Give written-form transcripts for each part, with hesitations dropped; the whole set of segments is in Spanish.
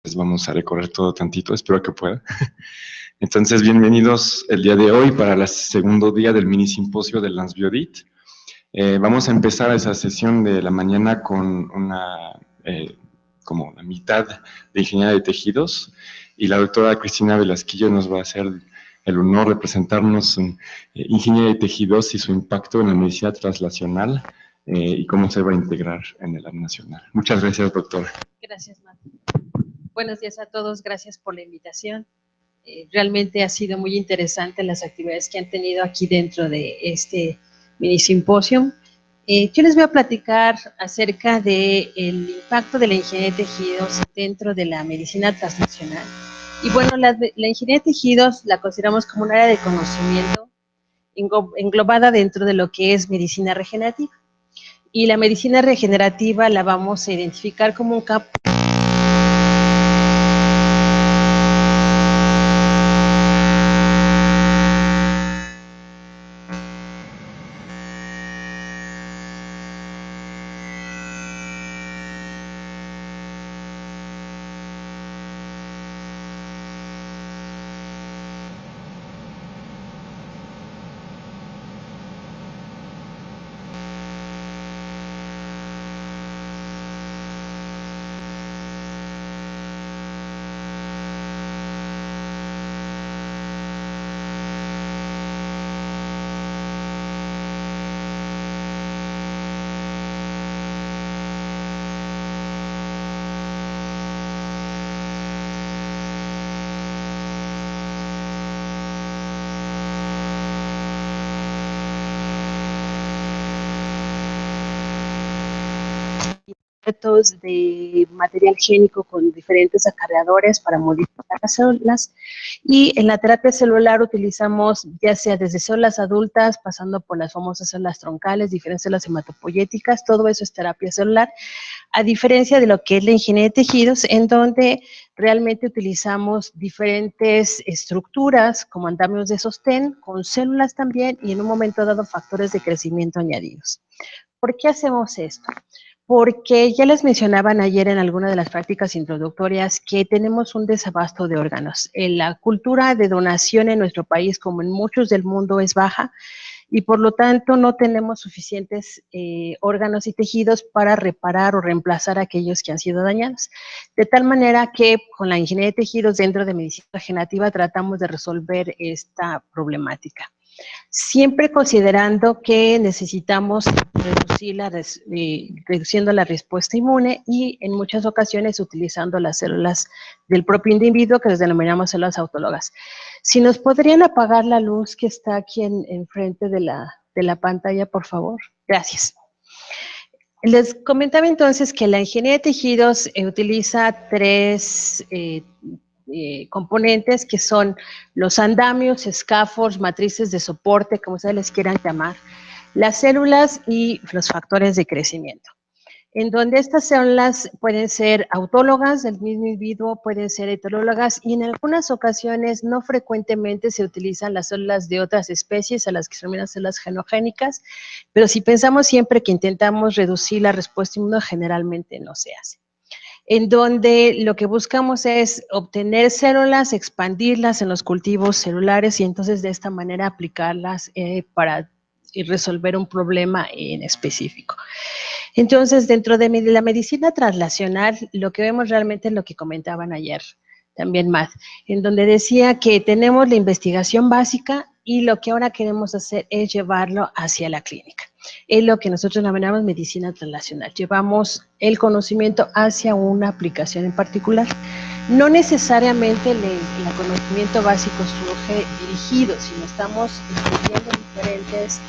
les vamos a recorrer todo tantito, espero que pueda. Entonces, bienvenidos el día de hoy para el segundo día del mini simposio de Landsbiodit. Vamos a empezar esa sesión de la mañana con como la mitad de ingeniería de tejidos, y la doctora Cristina Velasquillo nos va a hacer el honor de presentarnos ingeniería de tejidos y su impacto en la medicina translacional y cómo se va a integrar en el área nacional. Muchas gracias, doctora. Gracias, Matt. Buenos días a todos, gracias por la invitación. Realmente ha sido muy interesante las actividades que han tenido aquí dentro de este mini simposio. Yo les voy a platicar acerca del impacto de la ingeniería de tejidos dentro de la medicina transnacional. Y bueno, la ingeniería de tejidos la consideramos como un área de conocimiento englobada dentro de lo que es medicina regenerativa. Y la medicina regenerativa la vamos a identificar como un campo de material génico con diferentes acarreadores para modificar las células, y en la terapia celular utilizamos ya sea desde células adultas, pasando por las famosas células troncales, diferentes células hematopoyéticas, todo eso es terapia celular, a diferencia de lo que es la ingeniería de tejidos, en donde realmente utilizamos diferentes estructuras como andamios de sostén, con células también, y en un momento dado factores de crecimiento añadidos. ¿Por qué hacemos esto? Porque ya les mencionaban ayer en alguna de las prácticas introductorias que tenemos un desabasto de órganos. La cultura de donación en nuestro país, como en muchos del mundo, es baja, y por lo tanto no tenemos suficientes órganos y tejidos para reparar o reemplazar aquellos que han sido dañados. De tal manera que con la ingeniería de tejidos dentro de medicina regenerativa tratamos de resolver esta problemática, siempre considerando que necesitamos reduciendo la respuesta inmune, y en muchas ocasiones utilizando las células del propio individuo, que les denominamos células autólogas. Si nos podrían apagar la luz que está aquí enfrente de la pantalla, por favor. Gracias. Les comentaba entonces que la ingeniería de tejidos utiliza tres componentes, que son los andamios, scaffolds, matrices de soporte, como ustedes les quieran llamar, las células y los factores de crecimiento, en donde estas células pueden ser autólogas del mismo individuo, pueden ser heterólogas, y en algunas ocasiones, no frecuentemente, se utilizan las células de otras especies, a las que se denominan células genogénicas, pero si pensamos siempre que intentamos reducir la respuesta inmune, generalmente no se hace, en donde lo que buscamos es obtener células, expandirlas en los cultivos celulares, y entonces de esta manera aplicarlas para resolver un problema en específico. Entonces, dentro de la medicina translacional, lo que vemos realmente es lo que comentaban ayer también Matt, en donde decía que tenemos la investigación básica, y lo que ahora queremos hacer es llevarlo hacia la clínica. Es lo que nosotros denominamos medicina translacional. Llevamos el conocimiento hacia una aplicación en particular. No necesariamente el conocimiento básico surge dirigido, sino estamos estudiando diferentes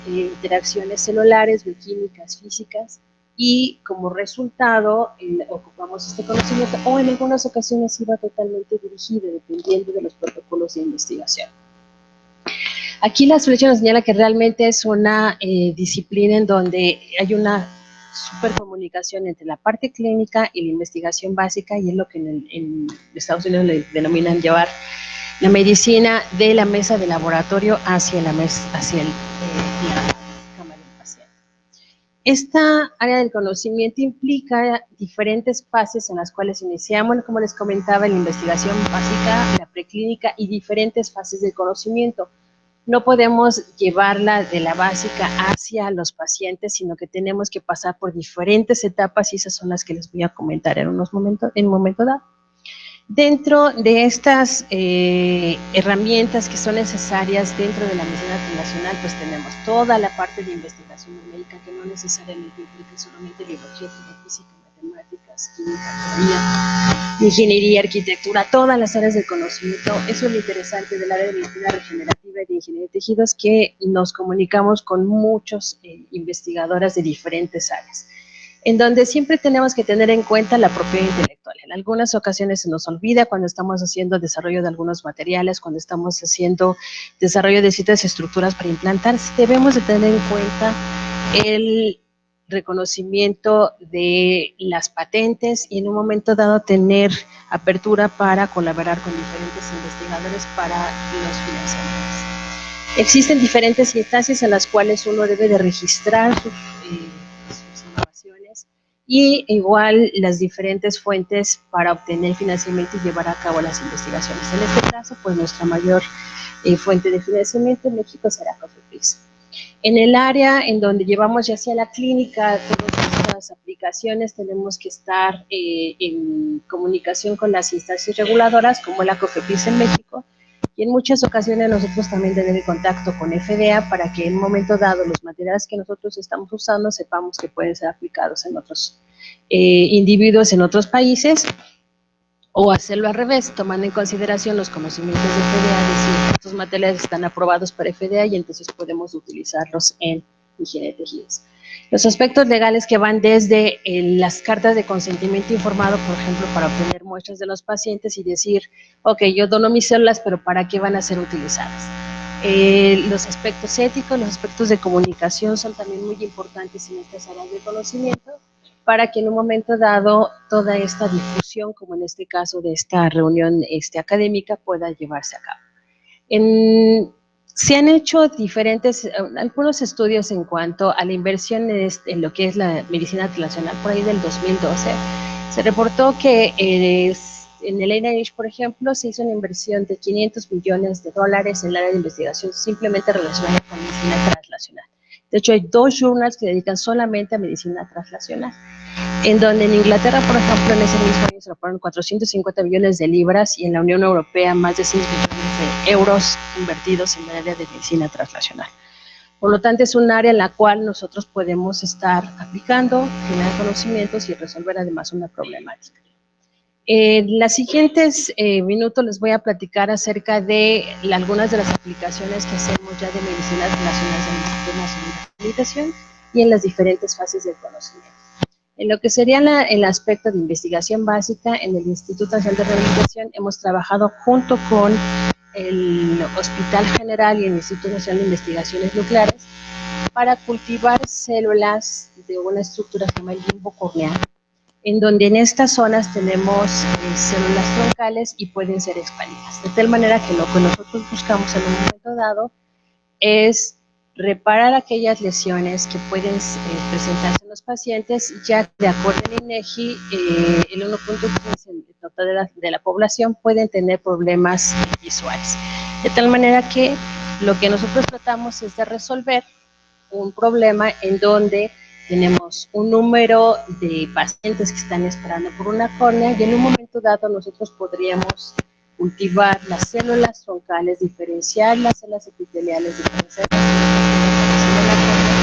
interacciones celulares, bioquímicas, físicas, y como resultado ocupamos este conocimiento, o en algunas ocasiones iba totalmente dirigido, dependiendo de los protocolos de investigación. Aquí la solución nos señala que realmente es una disciplina en donde hay una supercomunicación entre la parte clínica y la investigación básica, y es lo que en Estados Unidos le denominan llevar la medicina de la mesa de laboratorio hacia la cámara del paciente. Esta área del conocimiento implica diferentes fases en las cuales iniciamos, como les comentaba, la investigación básica, la preclínica y diferentes fases del conocimiento. No podemos llevarla de la básica hacia los pacientes, sino que tenemos que pasar por diferentes etapas y esas son las que les voy a comentar en un momento dado. Dentro de estas herramientas que son necesarias dentro de la medicina relacional, pues tenemos toda la parte de investigación numérica que no necesariamente implica solamente biología, física, matemáticas, química, teoría, ingeniería, arquitectura, todas las áreas del conocimiento. Eso es lo interesante del área de medicina regenerativa y de ingeniería de tejidos, que nos comunicamos con muchos investigadoras de diferentes áreas, en donde siempre tenemos que tener en cuenta la propiedad intelectual. En algunas ocasiones se nos olvida cuando estamos haciendo desarrollo de algunos materiales, cuando estamos haciendo desarrollo de ciertas estructuras para implantar, debemos de tener en cuenta el reconocimiento de las patentes y en un momento dado tener apertura para colaborar con diferentes investigadores para los financiamientos. Existen diferentes instancias en las cuales uno debe de registrar sus innovaciones y igual las diferentes fuentes para obtener financiamiento y llevar a cabo las investigaciones. En este caso, pues nuestra mayor fuente de financiamiento en México será COFEPRIS. En el área en donde llevamos ya sea la clínica, todas estas aplicaciones, tenemos que estar en comunicación con las instancias reguladoras, como la COFEPRIS en México, y en muchas ocasiones nosotros también tenemos contacto con FDA para que en un momento dado los materiales que nosotros estamos usando sepamos que pueden ser aplicados en otros individuos en otros países, o hacerlo al revés, tomando en consideración los conocimientos de FDA, decir estos materiales están aprobados por FDA y entonces podemos utilizarlos en ingeniería de tejidos. Los aspectos legales que van desde las cartas de consentimiento informado, por ejemplo, para obtener muestras de los pacientes y decir, ok, yo dono mis células, pero ¿para qué van a ser utilizadas? Los aspectos éticos, los aspectos de comunicación son también muy importantes en estas áreas de conocimiento, para que en un momento dado toda esta difusión, como en este caso de esta reunión académica, pueda llevarse a cabo. Se han hecho algunos estudios en cuanto a la inversión en lo que es la medicina relacional. Por ahí del 2012 se reportó que en el NIH, por ejemplo, se hizo una inversión de $500 millones en el área de investigación simplemente relacionada con medicina translacional. De hecho, hay 2 journals que dedican solamente a medicina translacional, en donde en Inglaterra, por ejemplo, en ese mismo año se reportaron 450 millones de libras y en la Unión Europea más de 6 millones de euros invertidos en el área de medicina translacional. Por lo tanto, es un área en la cual nosotros podemos estar aplicando, generar conocimientos y resolver además una problemática. En los siguientes minutos les voy a platicar acerca de algunas de las aplicaciones que hacemos ya de medicinas relacionadas en el Instituto Nacional de Rehabilitación y en las diferentes fases del conocimiento. En lo que sería el aspecto de investigación básica, en el Instituto Nacional de Rehabilitación hemos trabajado junto con el Hospital General y el Instituto Nacional de Investigaciones Nucleares para cultivar células de una estructura que se llama el limbo corneal, en donde en estas zonas tenemos células troncales y pueden ser expandidas. De tal manera que lo que nosotros buscamos en un momento dado es reparar aquellas lesiones que pueden presentarse en los pacientes, ya que de acuerdo al INEGI, el 1.15% de la población pueden tener problemas visuales. De tal manera que lo que nosotros tratamos es de resolver un problema en donde tenemos un número de pacientes que están esperando por una córnea y en un momento dado nosotros podríamos cultivar las células troncales, diferenciar las células epiteliales, diferenciar las células de la córnea.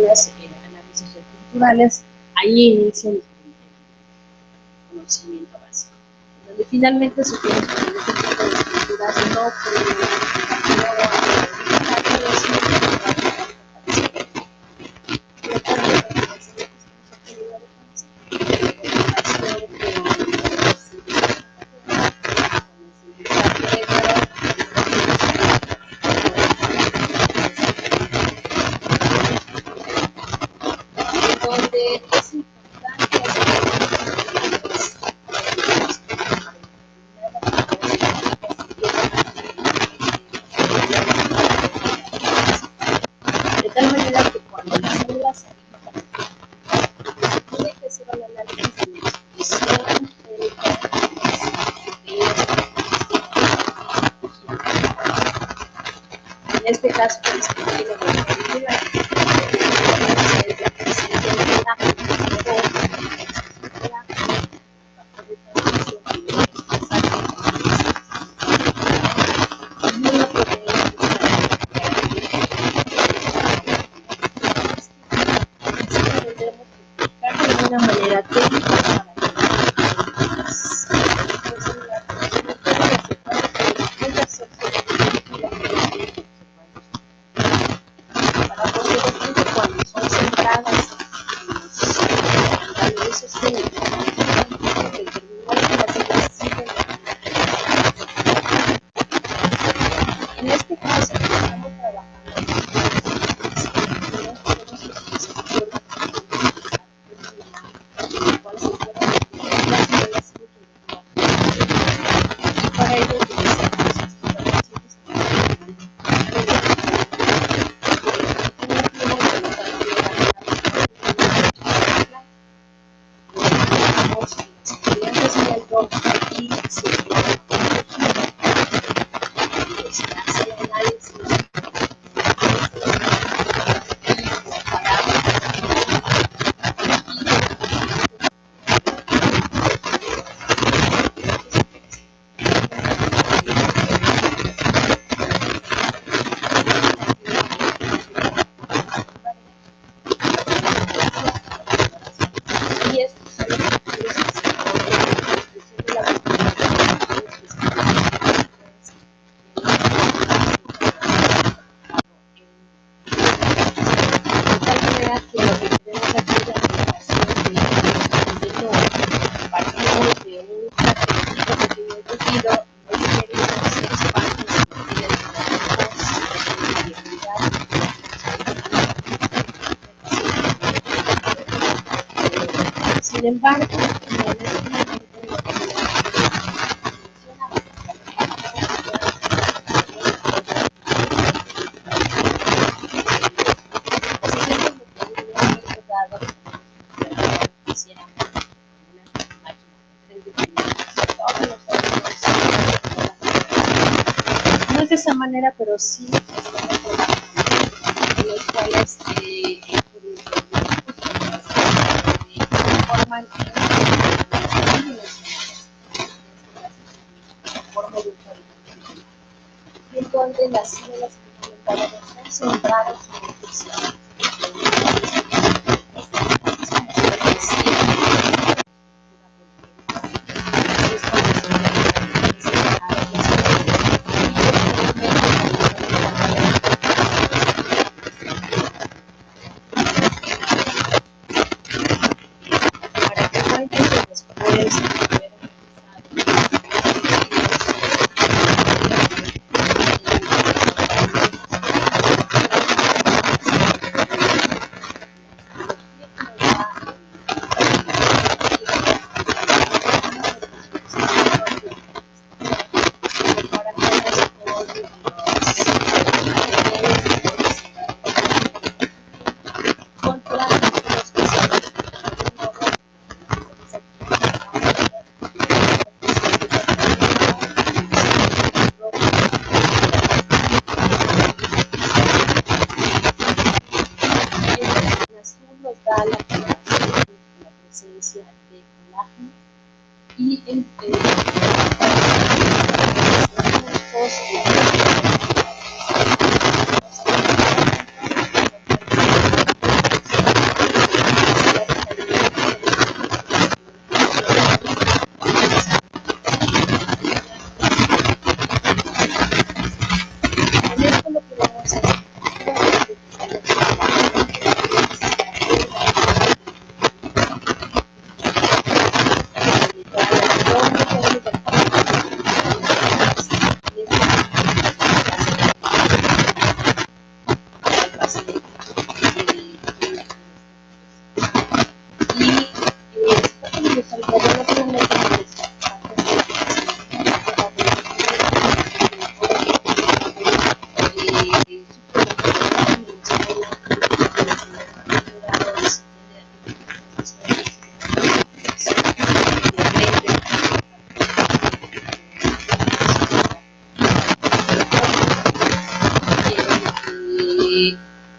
algunos análisis estructurales, ahí inicia el conocimiento básico, donde finalmente se tiene que tener este tipo de estructuras no donde es importante de tal manera que cuando las células se tiene que hacer un análisis de expresión en este caso, pues, que tiene la de una manera técnica para posteriormente cuando son centradas en los análisis clínicos determinar que las células siguen. En este caso estamos trabajando para ello y se hace el análisis y estos son los estudios que se que lo que tenemos aquí es la aplicación de no partimos de un característico que tiene el tejido, no queremos se expande, sin embargo, no necesariamente lo que no es de esa manera, pero sí los cuales forman y en donde las células que comentaba son centradas en el tejido. Para que no entonces después nos da la presencia de colágeno y en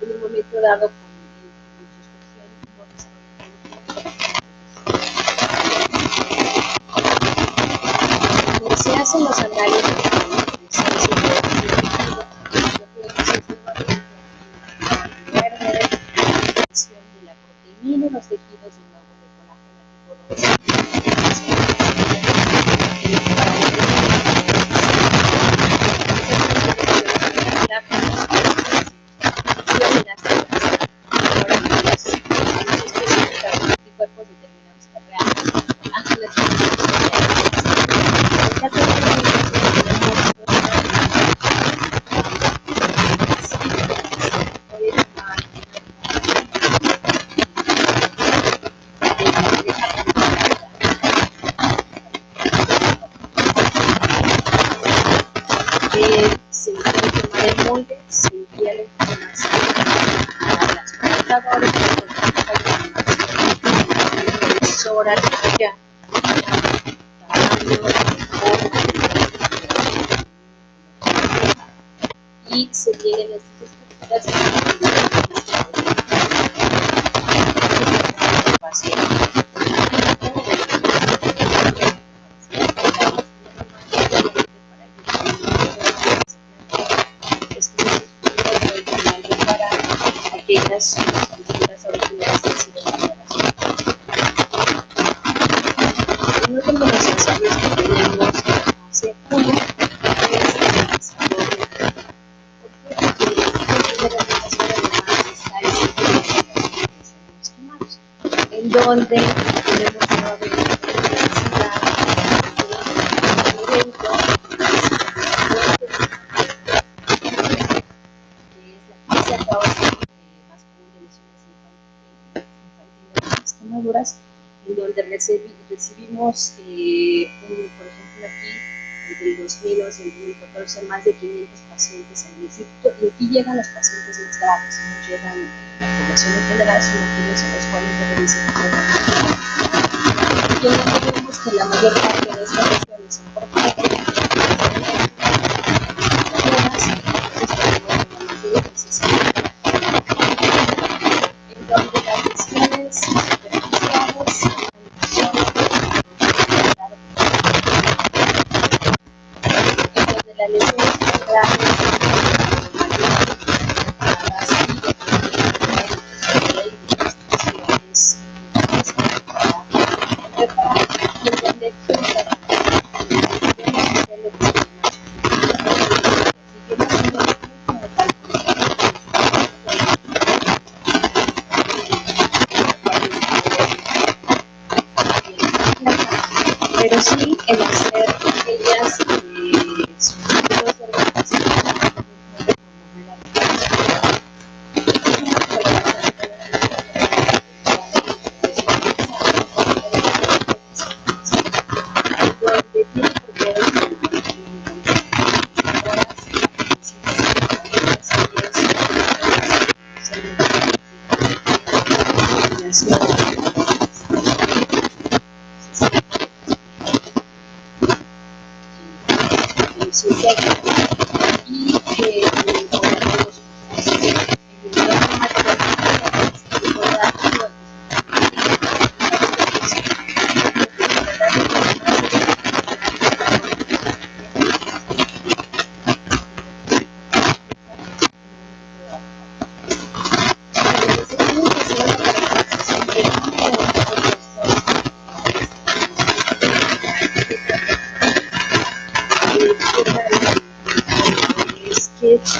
en un momento dado se hacen los análisis de la proteína y los tejidos del nódulo de colágeno tipo 2. Se puede tomar el molde, se envía la información a las computadoras, la impresora ya y se tienen estas estructuras aquellas estructuras originales que se ven. Uno de los ensayos que tenemos hace uno es el desarrollo, en donde tenemos una en donde recibimos, por ejemplo, aquí, entre el 2000 o el 2014, más de 500 pacientes en el instituto, y aquí llegan los pacientes más graves, no llegan la población en general, sino aquellos en los cuales deben ser y en donde vemos que la mayor parte de estas lesiones son por en donde las lesiones la lesión pero sí el hacer aquellas y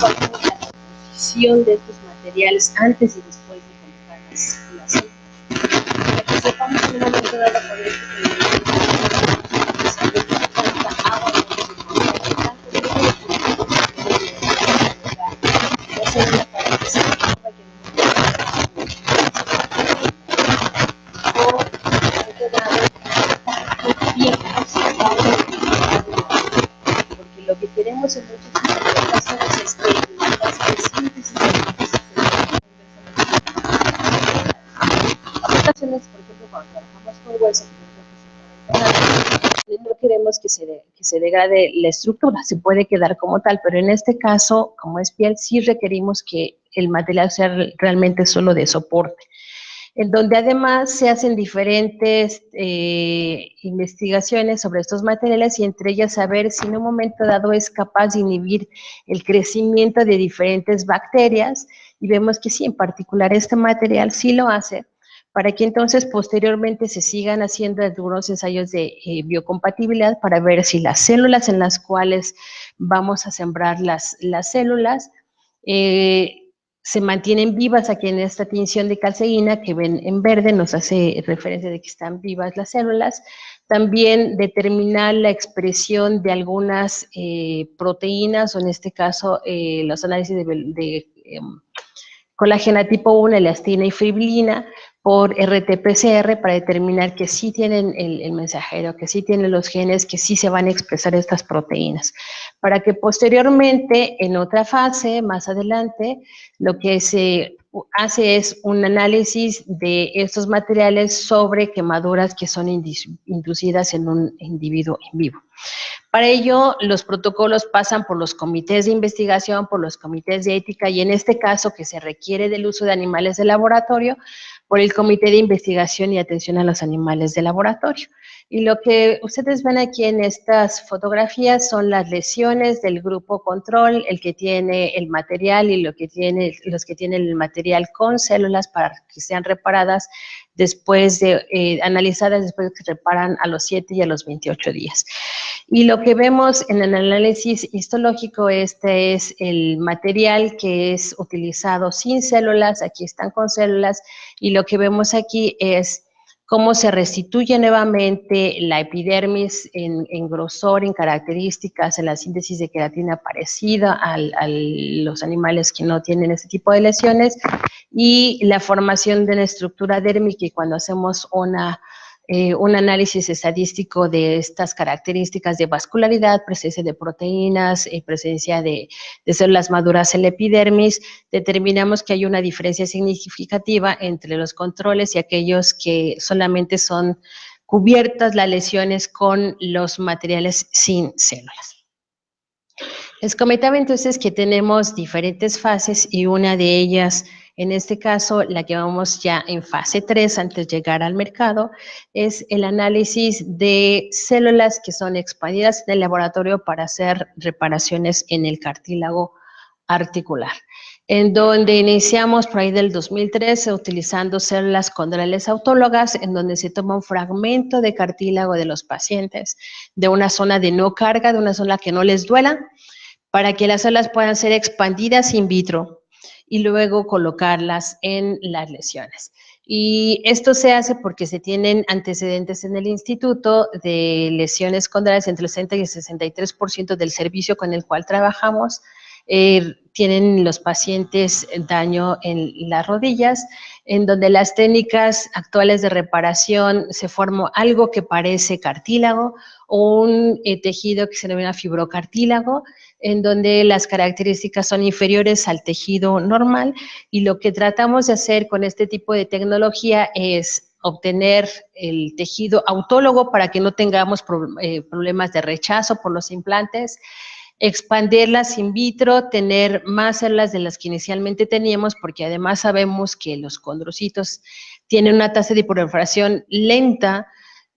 cuál es la composición de estos materiales antes y después de colocar las celdas. Para que sepamos en un momento dado por esto vemos en muchas ocasiones es que la tasa de síntesis de ocasiones, por ejemplo, cuando trabajamos con hueso, no queremos que se degrade la estructura, se puede quedar como tal, pero en este caso, como es piel, sí requerimos que el material sea realmente solo de soporte, en donde además se hacen diferentes investigaciones sobre estos materiales y entre ellas saber si en un momento dado es capaz de inhibir el crecimiento de diferentes bacterias, y vemos que sí, en particular este material sí lo hace, para que entonces posteriormente se sigan haciendo algunos ensayos de biocompatibilidad para ver si las células en las cuales vamos a sembrar las células se mantienen vivas. Aquí en esta tinción de calceína que ven en verde nos hace referencia de que están vivas las células. También determinar la expresión de algunas proteínas, o en este caso los análisis de colágena tipo 1, elastina y fibrina por RT-PCR para determinar que sí tienen el mensajero, que sí tienen los genes, que sí se van a expresar estas proteínas, para que posteriormente, en otra fase, más adelante, lo que se hace es un análisis de estos materiales sobre quemaduras que son inducidas en un individuo en vivo. Para ello, los protocolos pasan por los comités de investigación, por los comités de ética y en este caso que se requiere del uso de animales de laboratorio, por el Comité de Investigación y Atención a los Animales de Laboratorio. Y lo que ustedes ven aquí en estas fotografías son las lesiones del grupo control, el que tiene el material y los que tienen el material con células para que sean reparadas después de, analizadas después de que se reparan a los 7 y a los 28 días. Y lo que vemos en el análisis histológico, este es el material que es utilizado sin células, aquí están con células, y lo que vemos aquí es cómo se restituye nuevamente la epidermis en grosor, en características, en la síntesis de queratina parecida a los animales que no tienen este tipo de lesiones, y la formación de una estructura dérmica, y cuando hacemos un análisis estadístico de estas características de vascularidad, presencia de proteínas, presencia de células maduras en la epidermis, determinamos que hay una diferencia significativa entre los controles y aquellos que solamente son cubiertas las lesiones con los materiales sin células. Les comentaba entonces que tenemos diferentes fases y una de ellas, en este caso, la que vamos ya en fase 3 antes de llegar al mercado, es el análisis de células que son expandidas en el laboratorio para hacer reparaciones en el cartílago articular, en donde iniciamos por ahí del 2013 utilizando células condrales autólogas, en donde se toma un fragmento de cartílago de los pacientes, de una zona de no carga, de una zona que no les duela, para que las células puedan ser expandidas in vitro y luego colocarlas en las lesiones. Y esto se hace porque se tienen antecedentes en el instituto de lesiones condrales entre el 60 y el 63% del servicio con el cual trabajamos. Tienen los pacientes daño en las rodillas, en donde las técnicas actuales de reparación se forma algo que parece cartílago o un tejido que se denomina fibrocartílago, en donde las características son inferiores al tejido normal, y lo que tratamos de hacer con este tipo de tecnología es obtener el tejido autólogo para que no tengamos problemas de rechazo por los implantes, expandirlas in vitro, tener más células de las que inicialmente teníamos, porque además sabemos que los condrocitos tienen una tasa de proliferación lenta,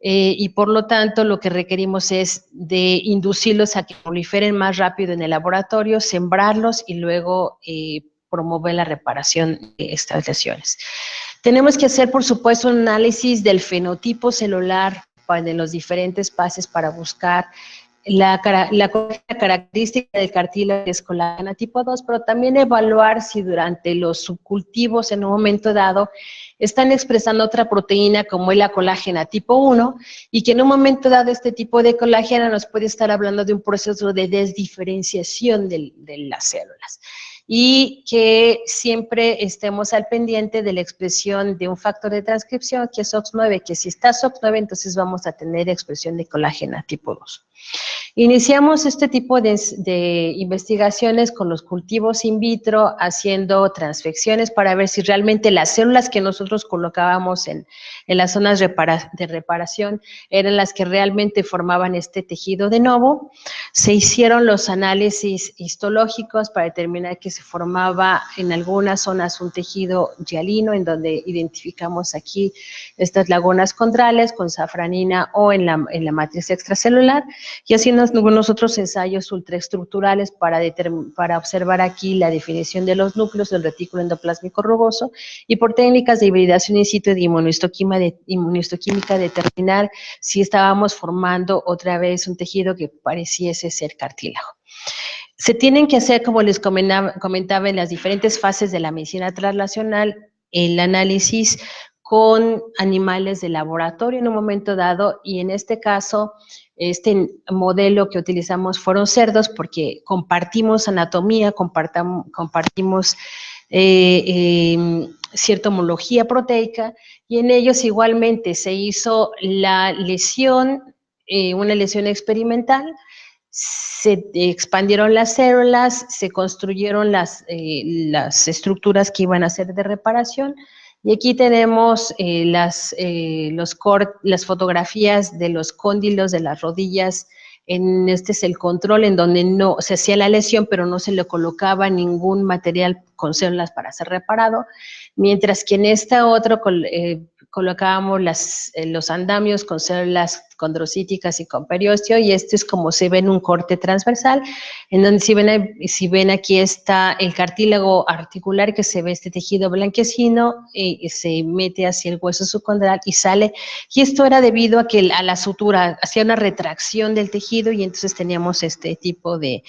y por lo tanto lo que requerimos es de inducirlos a que proliferen más rápido en el laboratorio, sembrarlos y luego promover la reparación de estas lesiones. Tenemos que hacer, por supuesto, un análisis del fenotipo celular de los diferentes pases para buscar la característica del cartílago, que es colágeno tipo 2, pero también evaluar si durante los subcultivos en un momento dado están expresando otra proteína como es la colágena tipo 1, y que en un momento dado este tipo de colágeno nos puede estar hablando de un proceso de desdiferenciación de las células, y que siempre estemos al pendiente de la expresión de un factor de transcripción que es OX9, que si está OX9 entonces vamos a tener expresión de colágena tipo 2. Iniciamos este tipo de investigaciones con los cultivos in vitro, haciendo transfecciones para ver si realmente las células que nosotros colocábamos en las zonas de reparación eran las que realmente formaban este tejido de novo. Se hicieron los análisis histológicos para determinar que se formaba en algunas zonas un tejido hialino, en donde identificamos aquí estas lagunas condrales con safranina o en la matriz extracelular, y así algunos otros ensayos ultraestructurales para observar aquí la definición de los núcleos del retículo endoplásmico rugoso, y por técnicas de hibridación in situ y de inmunohistoquímica determinar si estábamos formando otra vez un tejido que pareciese ser cartílago. Se tienen que hacer, como les comentaba, en las diferentes fases de la medicina translacional, el análisis con animales de laboratorio en un momento dado, y en este caso, este modelo que utilizamos fueron cerdos porque compartimos anatomía, compartimos cierta homología proteica, y en ellos igualmente se hizo la lesión, una lesión experimental. Se expandieron las células, se construyeron las estructuras que iban a ser de reparación, y aquí tenemos las fotografías de los cóndilos de las rodillas. Este es el control en donde no se hacía la lesión, pero no se le colocaba ningún material con células para ser reparado, mientras que en esta otra colocábamos los andamios con células condrocíticas y con periósteo, y este es como se ve en un corte transversal, en donde si ven aquí está el cartílago articular, que se ve este tejido blanquecino, se mete hacia el hueso subcondral y sale, y esto era debido a que a la sutura hacía una retracción del tejido, y entonces teníamos este tipo de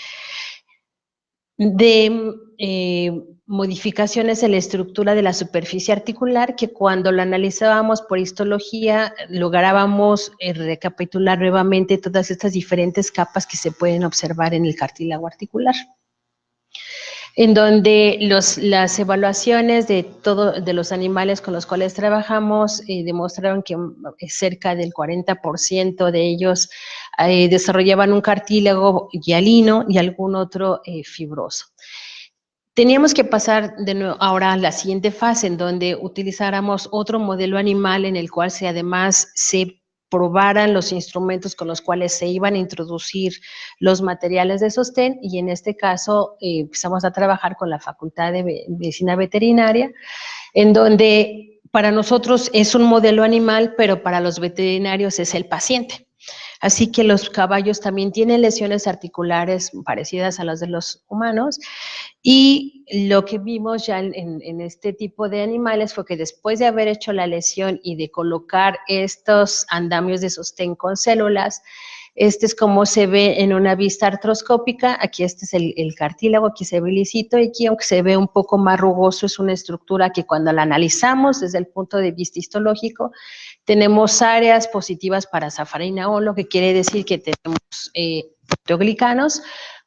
modificaciones en la estructura de la superficie articular, que cuando lo analizábamos por histología lográbamos recapitular nuevamente todas estas diferentes capas que se pueden observar en el cartílago articular, en donde las evaluaciones de los animales con los cuales trabajamos demostraron que cerca del 40% de ellos desarrollaban un cartílago hialino y algún otro fibroso. Teníamos que pasar de nuevo ahora a la siguiente fase, en donde utilizáramos otro modelo animal en el cual además se probaran los instrumentos con los cuales se iban a introducir los materiales de sostén, y en este caso empezamos a trabajar con la Facultad de Medicina Veterinaria, en donde para nosotros es un modelo animal, pero para los veterinarios es el paciente. Así que los caballos también tienen lesiones articulares parecidas a las de los humanos, y lo que vimos ya en este tipo de animales fue que después de haber hecho la lesión y de colocar estos andamios de sostén con células, este es como se ve en una vista artroscópica. Aquí este es el cartílago, aquí se ve lisito, y aquí, aunque se ve un poco más rugoso, es una estructura que cuando la analizamos desde el punto de vista histológico, tenemos áreas positivas para safranina O, lo que quiere decir que tenemos proteoglicanos.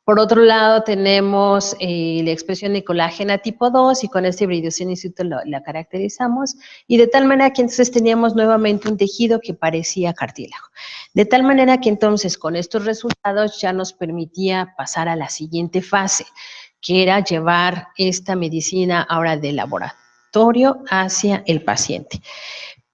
Por otro lado, tenemos la expresión de colágena tipo 2, y con esta hibridación in situ la caracterizamos, y de tal manera que entonces teníamos nuevamente un tejido que parecía cartílago. De tal manera que entonces con estos resultados ya nos permitía pasar a la siguiente fase, que era llevar esta medicina ahora del laboratorio hacia el paciente.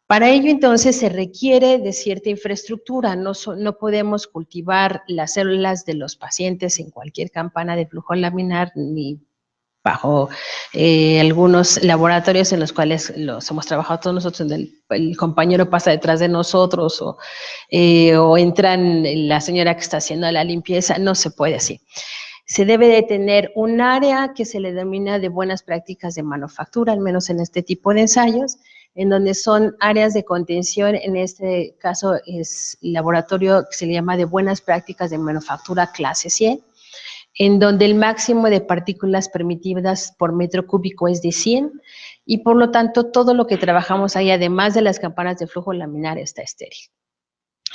Para ello, entonces, se requiere de cierta infraestructura. No podemos cultivar las células de los pacientes en cualquier campana de flujo laminar, ni bajo algunos laboratorios en los cuales los hemos trabajado todos nosotros, donde el compañero pasa detrás de nosotros, o entran la señora que está haciendo la limpieza. No se puede así. Se debe de tener un área que se le denomina de buenas prácticas de manufactura, al menos en este tipo de ensayos, en donde son áreas de contención. En este caso es el laboratorio que se le llama de buenas prácticas de manufactura clase 100, en donde el máximo de partículas permitidas por metro cúbico es de 100, y por lo tanto todo lo que trabajamos ahí, además de las campanas de flujo laminar, está estéril.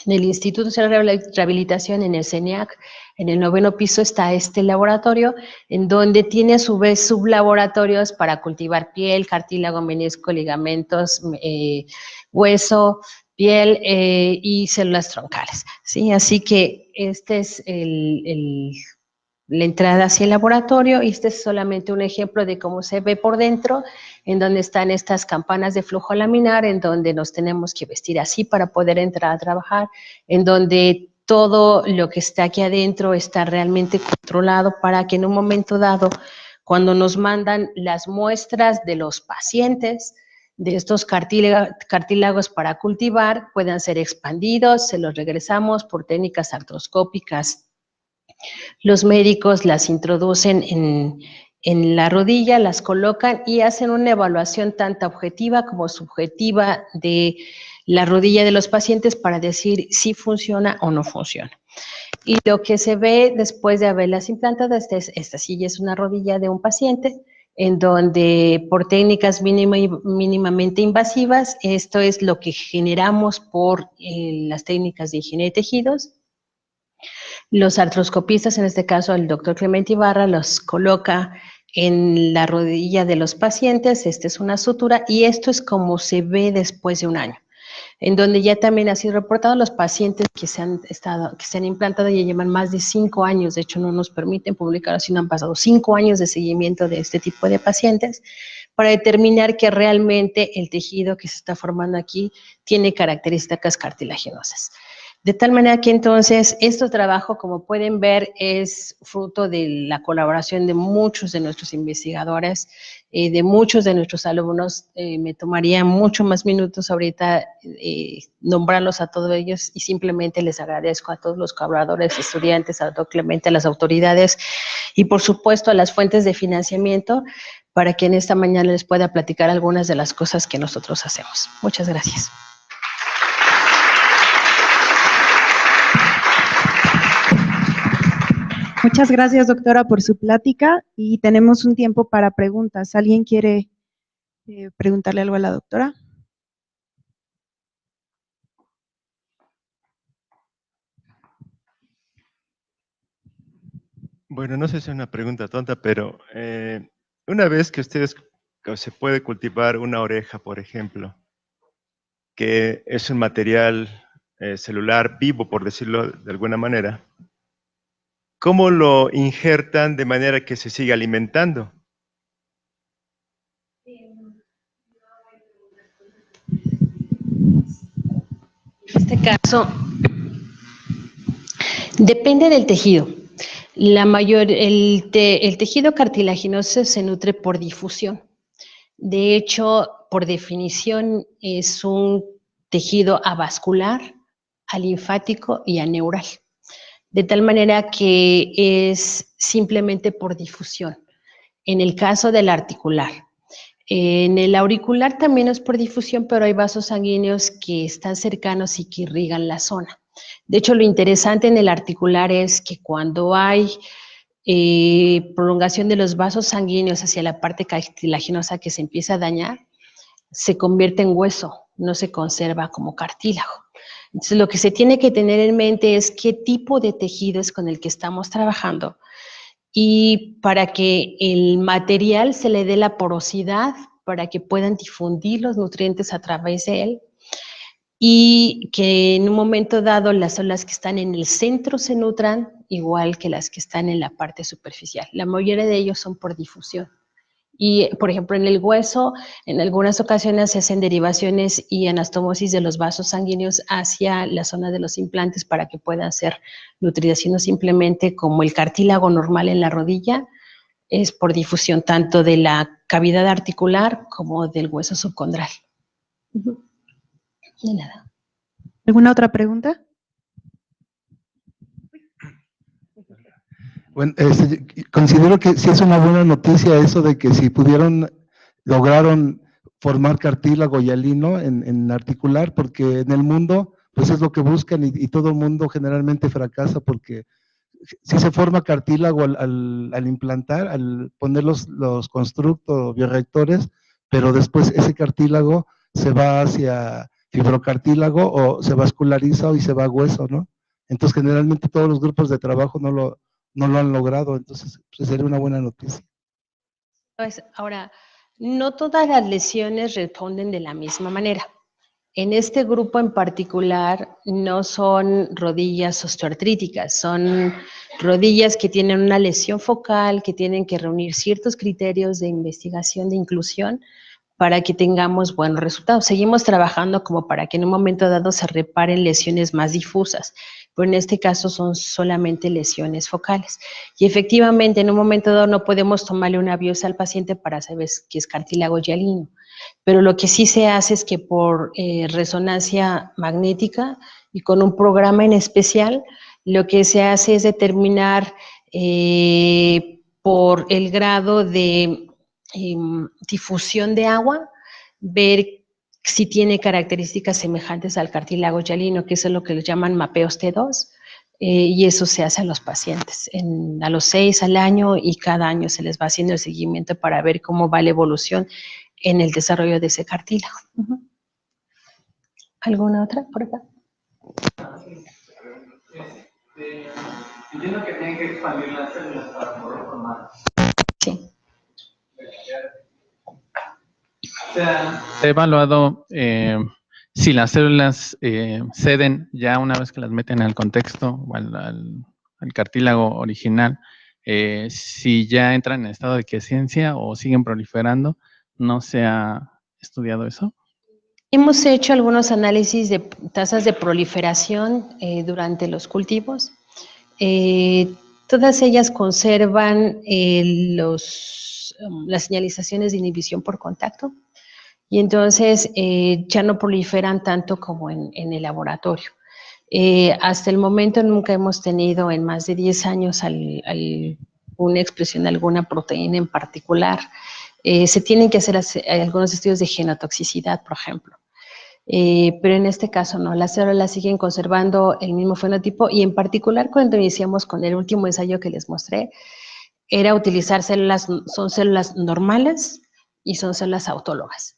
En el Instituto Nacional de Rehabilitación, en el CENIAC, en el 9º piso está este laboratorio, en donde tiene a su vez sublaboratorios para cultivar piel, cartílago, menisco, ligamentos, hueso, piel y células troncales, ¿sí? Así que este es la entrada hacia el laboratorio y este es solamente un ejemplo de cómo se ve por dentro, en donde están estas campanas de flujo laminar, en donde nos tenemos que vestir así para poder entrar a trabajar, en donde todo lo que está aquí adentro está realmente controlado para que en un momento dado, cuando nos mandan las muestras de los pacientes, de estos cartílagos para cultivar, puedan ser expandidos, se los regresamos por técnicas artroscópicas. Los médicos las introducen en la rodilla, las colocan y hacen una evaluación tanto objetiva como subjetiva de la rodilla de los pacientes para decir si funciona o no funciona. Y lo que se ve después de haberlas implantado, esta silla es una rodilla de un paciente, en donde por técnicas mínimamente invasivas, esto es lo que generamos por las técnicas de higiene de tejidos. Los artroscopistas, en este caso el doctor Clemente Ibarra, los coloca en la rodilla de los pacientes. Esta es una sutura y esto es como se ve después de un año, en donde ya también ha sido reportado los pacientes que se han implantado y llevan más de 5 años. De hecho, no nos permiten publicar, sino han pasado 5 años de seguimiento de este tipo de pacientes para determinar que realmente el tejido que se está formando aquí tiene características cartilaginosas. De tal manera que entonces este trabajo, como pueden ver, es fruto de la colaboración de muchos de nuestros investigadores, de muchos de nuestros alumnos. Me tomaría mucho más minutos ahorita nombrarlos a todos ellos y simplemente les agradezco a todos los colaboradores, estudiantes, al doctor Clemente, a las autoridades y por supuesto a las fuentes de financiamiento para que en esta mañana les pueda platicar algunas de las cosas que nosotros hacemos. Muchas gracias. Muchas gracias, doctora, por su plática y tenemos un tiempo para preguntas. ¿Alguien quiere preguntarle algo a la doctora? Bueno, no sé si es una pregunta tonta, pero una vez que se puede cultivar una oreja, por ejemplo, que es un material celular vivo, por decirlo de alguna manera, ¿cómo lo injertan de manera que se siga alimentando? En este caso, depende del tejido. El tejido cartilaginoso se nutre por difusión. De hecho, por definición, es un tejido avascular, alinfático y aneural. De tal manera que es simplemente por difusión. En el caso del articular. En el auricular también es por difusión, pero hay vasos sanguíneos que están cercanos y que irrigan la zona. De hecho, lo interesante en el articular es que cuando hay prolongación de los vasos sanguíneos hacia la parte cartilaginosa que se empieza a dañar, se convierte en hueso, no se conserva como cartílago. Entonces, lo que se tiene que tener en mente es qué tipo de tejido es con el que estamos trabajando y para que el material se le dé la porosidad para que puedan difundir los nutrientes a través de él y que en un momento dado las células que están en el centro se nutran igual que las que están en la parte superficial. La mayoría de ellos son por difusión. Y, por ejemplo, en el hueso, en algunas ocasiones se hacen derivaciones y anastomosis de los vasos sanguíneos hacia la zona de los implantes para que puedan ser nutridas, sino simplemente como el cartílago normal en la rodilla, es por difusión tanto de la cavidad articular como del hueso subcondral. De nada. ¿Alguna otra pregunta? Bueno, considero que sí es una buena noticia eso de que si lograron formar cartílago y hialino en articular, porque en el mundo, pues es lo que buscan y todo el mundo generalmente fracasa porque si se forma cartílago al implantar, al poner los constructos bioreactores, pero después ese cartílago se va hacia fibrocartílago o se vasculariza y se va a hueso, ¿no? Entonces generalmente todos los grupos de trabajo no lo han logrado, entonces pues, sería una buena noticia. Pues, ahora, no todas las lesiones responden de la misma manera. En este grupo en particular no son rodillas osteoartríticas, son rodillas que tienen una lesión focal, que tienen que reunir ciertos criterios de investigación, de inclusión, para que tengamos buenos resultados. Seguimos trabajando como para que en un momento dado se reparen lesiones más difusas, pero en este caso son solamente lesiones focales. Y efectivamente, en un momento dado no podemos tomarle una biopsia al paciente para saber que es cartílago hialino, pero lo que sí se hace es que por resonancia magnética y con un programa en especial, lo que se hace es determinar por el grado de difusión de agua, ver si tiene características semejantes al cartílago hialino, que es lo que le llaman mapeos T2, y eso se hace a los pacientes a los 6 al año, y cada año se les va haciendo el seguimiento para ver cómo va la evolución en el desarrollo de ese cartílago. ¿Alguna otra por acá? Entiendo que tienen que expandir las células para poder formar. Sí. Se ha evaluado si las células ceden ya una vez que las meten al contexto o al cartílago original, si ya entran en estado de quiescencia o siguen proliferando. ¿No se ha estudiado eso? Hemos hecho algunos análisis de tasas de proliferación durante los cultivos. Todas ellas conservan las señalizaciones de inhibición por contacto, y entonces ya no proliferan tanto como en el laboratorio. Hasta el momento nunca hemos tenido en más de 10 años una expresión de alguna proteína en particular. Se tienen que hacer algunos estudios de genotoxicidad, por ejemplo. Pero en este caso no, las células siguen conservando el mismo fenotipo, y en particular cuando iniciamos con el último ensayo que les mostré, era utilizar son células normales y son células autólogas.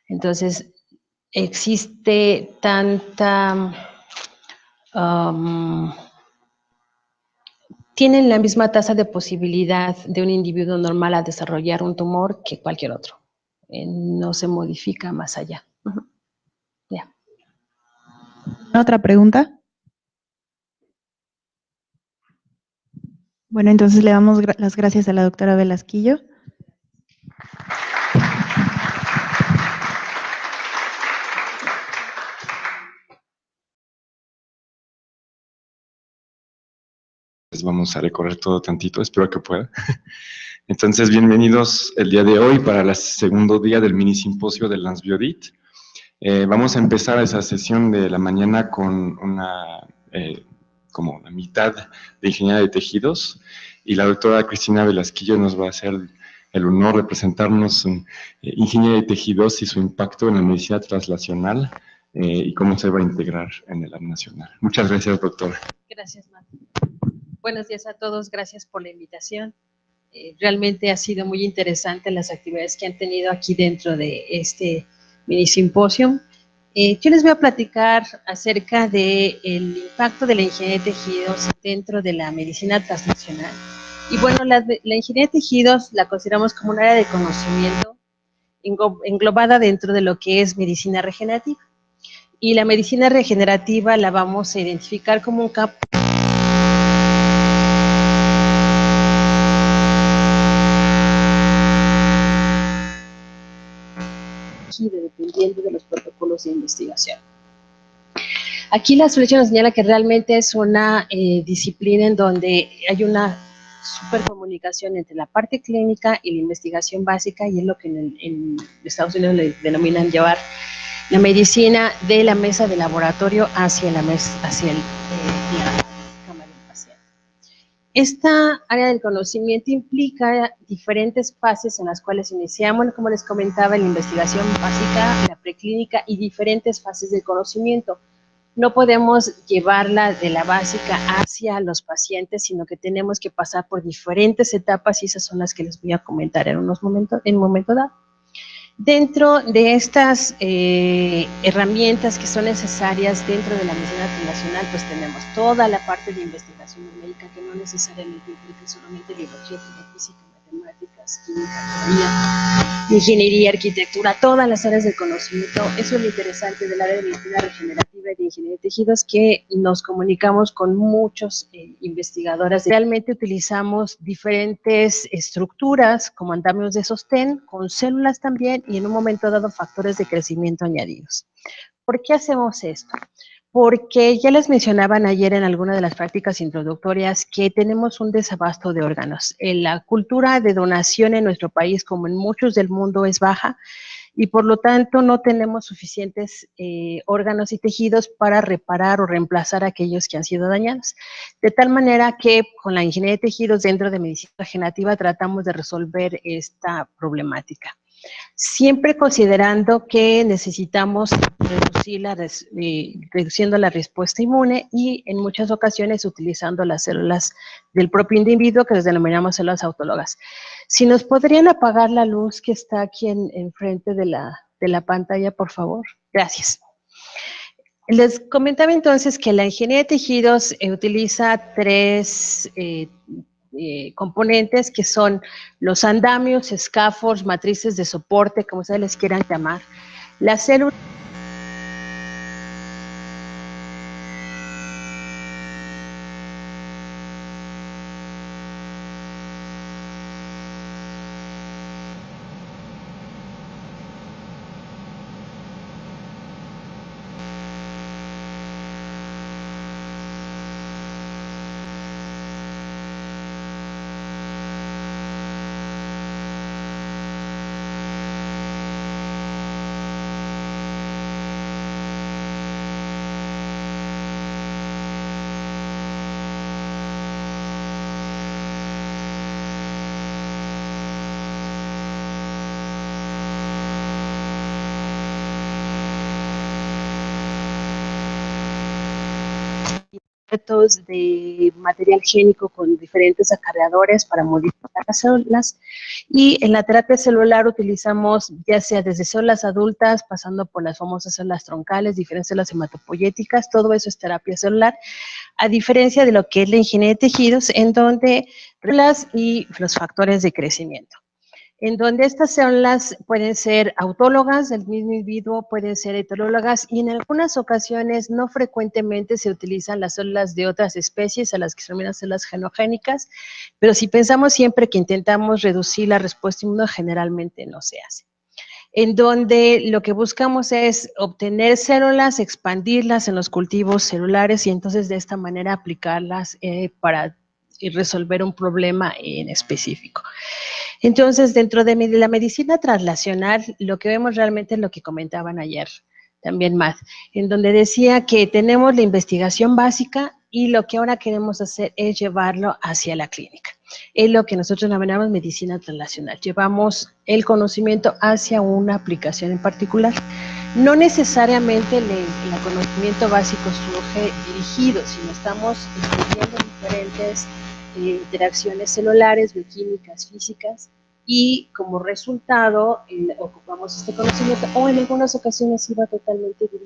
Entonces, existe tanta... tienen la misma tasa de posibilidad de un individuo normal a desarrollar un tumor que cualquier otro. No se modifica más allá. Ya. ¿Otra pregunta? Bueno, entonces le damos las gracias a la doctora Velasquillo. Vamos a recorrer todo tantito, espero que pueda. Entonces, bienvenidos el día de hoy para el segundo día del mini simposio del Lansbiodit. Vamos a empezar esa sesión de la mañana con como la mitad de ingeniería de tejidos, y la doctora Cristina Velasquillo nos va a hacer el honor de presentarnos ingeniería de tejidos y su impacto en la medicina translacional y cómo se va a integrar en el lab nacional. Muchas gracias, doctora. Gracias, Marta. Buenos días a todos, gracias por la invitación. Realmente ha sido muy interesante las actividades que han tenido aquí dentro de este mini simposio. Yo les voy a platicar acerca del impacto de la ingeniería de tejidos dentro de la medicina translacional. Y bueno, la ingeniería de tejidos la consideramos como un área de conocimiento englobada dentro de lo que es medicina regenerativa. Y la medicina regenerativa la vamos a identificar como un campo dependiendo de los protocolos de investigación. Aquí la flecha nos señala que realmente es una disciplina en donde hay una supercomunicación entre la parte clínica y la investigación básica, y es lo que en Estados Unidos le denominan llevar la medicina de la mesa de laboratorio hacia la cama del paciente. Esta área del conocimiento implica diferentes fases en las cuales iniciamos, como les comentaba, la investigación básica, la preclínica y diferentes fases del conocimiento. No podemos llevarla de la básica hacia los pacientes, sino que tenemos que pasar por diferentes etapas, y esas son las que les voy a comentar en un momento dado. Dentro de estas herramientas que son necesarias dentro de la medicina translacional, pues tenemos toda la parte de investigación médica, que no necesariamente implica solamente biología, física, matemáticas, biológicas, química, ingeniería, arquitectura, todas las áreas del conocimiento. Eso es lo interesante del área de medicina regenerativa y de ingeniería de tejidos, que nos comunicamos con muchos investigadores. Realmente utilizamos diferentes estructuras como andamios de sostén, con células también, y en un momento dado factores de crecimiento añadidos. ¿Por qué hacemos esto? Porque ya les mencionaban ayer en alguna de las prácticas introductorias que tenemos un desabasto de órganos. La cultura de donación en nuestro país, como en muchos del mundo, es baja, y por lo tanto no tenemos suficientes órganos y tejidos para reparar o reemplazar aquellos que han sido dañados. De tal manera que con la ingeniería de tejidos dentro de medicina regenerativa tratamos de resolver esta problemática, siempre considerando que necesitamos reduciendo la respuesta inmune, y en muchas ocasiones utilizando las células del propio individuo, que les denominamos células autólogas. Si nos podrían apagar la luz que está aquí enfrente de la pantalla, por favor. Gracias. Les comentaba entonces que la ingeniería de tejidos utiliza tres componentes, que son los andamios, scaffolds, matrices de soporte, como ustedes les quieran llamar. La célula de material génico con diferentes acarreadores para modificar las células, y en la terapia celular utilizamos ya sea desde células adultas, pasando por las famosas células troncales, diferentes células hematopoyéticas. Todo eso es terapia celular, a diferencia de lo que es la ingeniería de tejidos, en donde células y los factores de crecimiento, en donde estas células pueden ser autólogas del mismo individuo, pueden ser heterólogas, y en algunas ocasiones, no frecuentemente, se utilizan las células de otras especies, a las que se denominan células genogénicas, pero si pensamos siempre que intentamos reducir la respuesta inmune, generalmente no se hace. En donde lo que buscamos es obtener células, expandirlas en los cultivos celulares, y entonces de esta manera aplicarlas para resolver un problema en específico. Entonces, dentro de la medicina translacional, lo que vemos realmente es lo que comentaban ayer también Matt, en donde decía que tenemos la investigación básica, y lo que ahora queremos hacer es llevarlo hacia la clínica. Es lo que nosotros denominamos medicina translacional. Llevamos el conocimiento hacia una aplicación en particular. No necesariamente el conocimiento básico surge dirigido, sino estamos estudiando diferentes interacciones celulares, bioquímicas, físicas, y como resultado ocupamos este conocimiento, o en algunas ocasiones iba totalmente dirigido